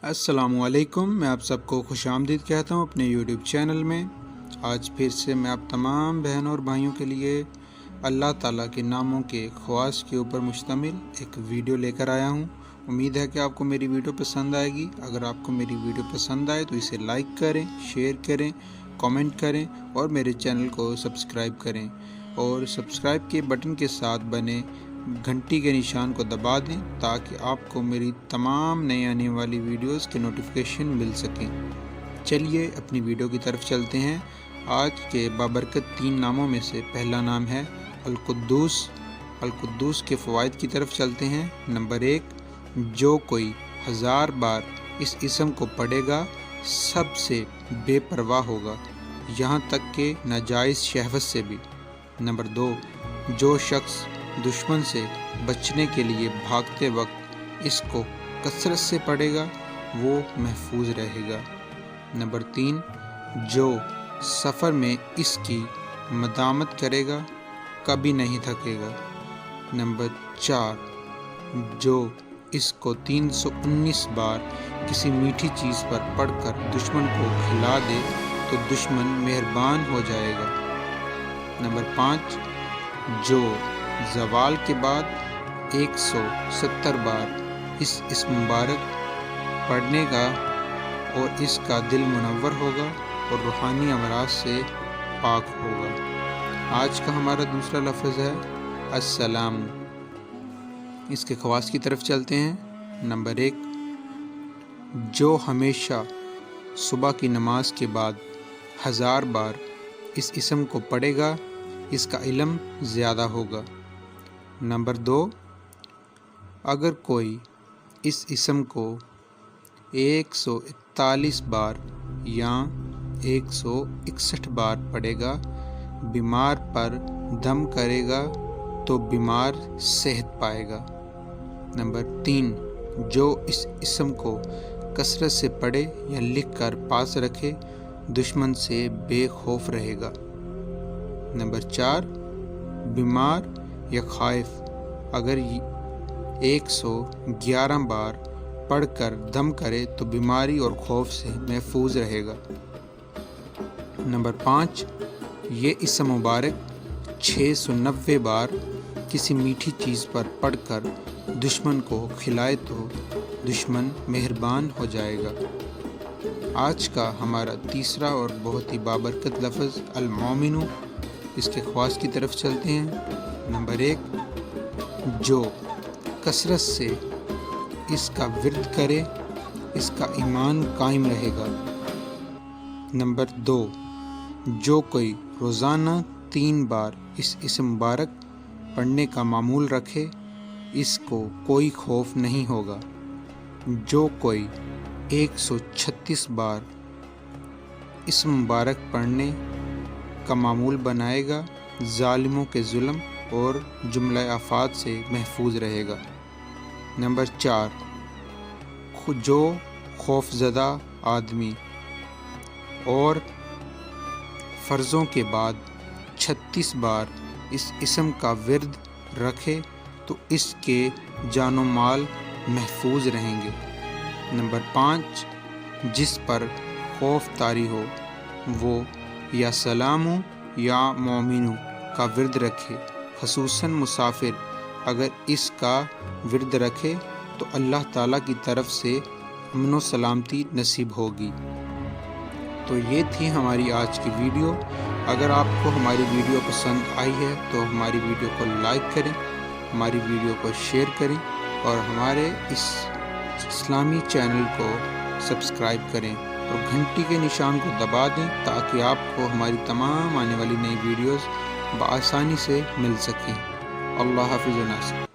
السلام علیکم، میں آپ سب کو خوش آمدید کہتا ہوں اپنے یوٹیوب چینل میں۔ آج پھر سے میں آپ تمام بہنوں اور بھائیوں کے لیے اللہ تعالیٰ کے ناموں کے خواص کے اوپر مشتمل ایک ویڈیو لے کر آیا ہوں۔ امید ہے کہ آپ کو میری ویڈیو پسند آئے گی۔ اگر آپ کو میری ویڈیو پسند آئے تو اسے لائک کریں، شیئر کریں، کامنٹ کریں اور میرے چینل کو سبسکرائب کریں، اور سبسکرائب کے بٹن کے ساتھ بنے گھنٹی کے نشان کو دبا دیں تاکہ آپ کو میری تمام نئی آنے والی ویڈیوز کے نوٹیفیکیشن مل سکیں۔ چلیے اپنی ویڈیو کی طرف چلتے ہیں۔ آج کے بابرکت 3 ناموں میں سے پہلا نام ہے القدوس۔ القدوس کے فوائد کی طرف چلتے ہیں۔ نمبر 1، جو کوئی 1000 بار اس اسم کو پڑھے گا سب سے بے پرواہ ہوگا، یہاں تک کہ ناجائز شہوت سے بھی۔ نمبر 2، جو شخص دشمن سے بچنے کے لیے بھاگتے وقت اس کو کثرت سے پڑھے گا وہ محفوظ رہے گا۔ نمبر 3، جو سفر میں اس کی مدامت کرے گا کبھی نہیں تھکے گا۔ نمبر 4، جو اس کو 319 بار کسی میٹھی چیز پر پڑھ کر دشمن کو کھلا دے تو دشمن مہربان ہو جائے گا۔ نمبر 5، جو زوال کے بعد 170 بار اس اسم مبارک پڑھنے کا اور اس کا دل منور ہوگا اور روحانی امراض سے پاک ہوگا۔ آج کا ہمارا دوسرا لفظ ہے السلام۔ اس کے خواص کی طرف چلتے ہیں۔ نمبر 1، جو ہمیشہ صبح کی نماز کے بعد 1000 بار اس اسم کو پڑھے گا اس کا علم زیادہ ہوگا۔ نمبر 2، اگر کوئی اس اسم کو 141 بار یا 161 بار پڑھے گا، بیمار پر دم کرے گا تو بیمار صحت پائے گا۔ نمبر 3، جو اس اسم کو کثرت سے پڑھے یا لکھ کر پاس رکھے دشمن سے بے خوف رہے گا۔ نمبر 4، بیمار یا خائف اگر 111 بار پڑھ کر دم کرے تو بیماری اور خوف سے محفوظ رہے گا۔ نمبر 5، یہ اسم مبارک 690 بار کسی میٹھی چیز پر پڑھ کر دشمن کو کھلائے تو دشمن مہربان ہو جائے گا۔ آج کا ہمارا تیسرا اور بہت ہی بابرکت لفظ المومن۔ اس کے خواص کی طرف چلتے ہیں۔ نمبر 1، جو کثرت سے اس کا ورد کرے اس کا ایمان قائم رہے گا۔ نمبر 2، جو کوئی روزانہ 3 بار اس اسم مبارک پڑھنے کا معمول رکھے اس کو کوئی خوف نہیں ہوگا۔ جو کوئی 136 بار اسم مبارک پڑھنے کا معمول بنائے گا ظالموں کے ظلم اور جملہ آفات سے محفوظ رہے گا۔ نمبر 4، جو خوف زدہ آدمی اور فرضوں کے بعد 36 بار اس اسم کا ورد رکھے تو اس کے جان و مال محفوظ رہیں گے۔ نمبر 5، جس پر خوف طاری ہو وہ یا سلام یا مومن کا ورد رکھے، خصوصاً مسافر اگر اس کا ورد رکھے تو اللہ تعالیٰ کی طرف سے امن و سلامتی نصیب ہوگی۔ تو یہ تھی ہماری آج کی ویڈیو۔ اگر آپ کو ہماری ویڈیو پسند آئی ہے تو ہماری ویڈیو کو لائک کریں، ہماری ویڈیو کو شیئر کریں اور ہمارے اس اسلامی چینل کو سبسکرائب کریں اور گھنٹی کے نشان کو دبا دیں تاکہ آپ کو ہماری تمام آنے والی نئی ویڈیوز بآسانی سے مل سکیں۔ اللہ حافظ و ناصر۔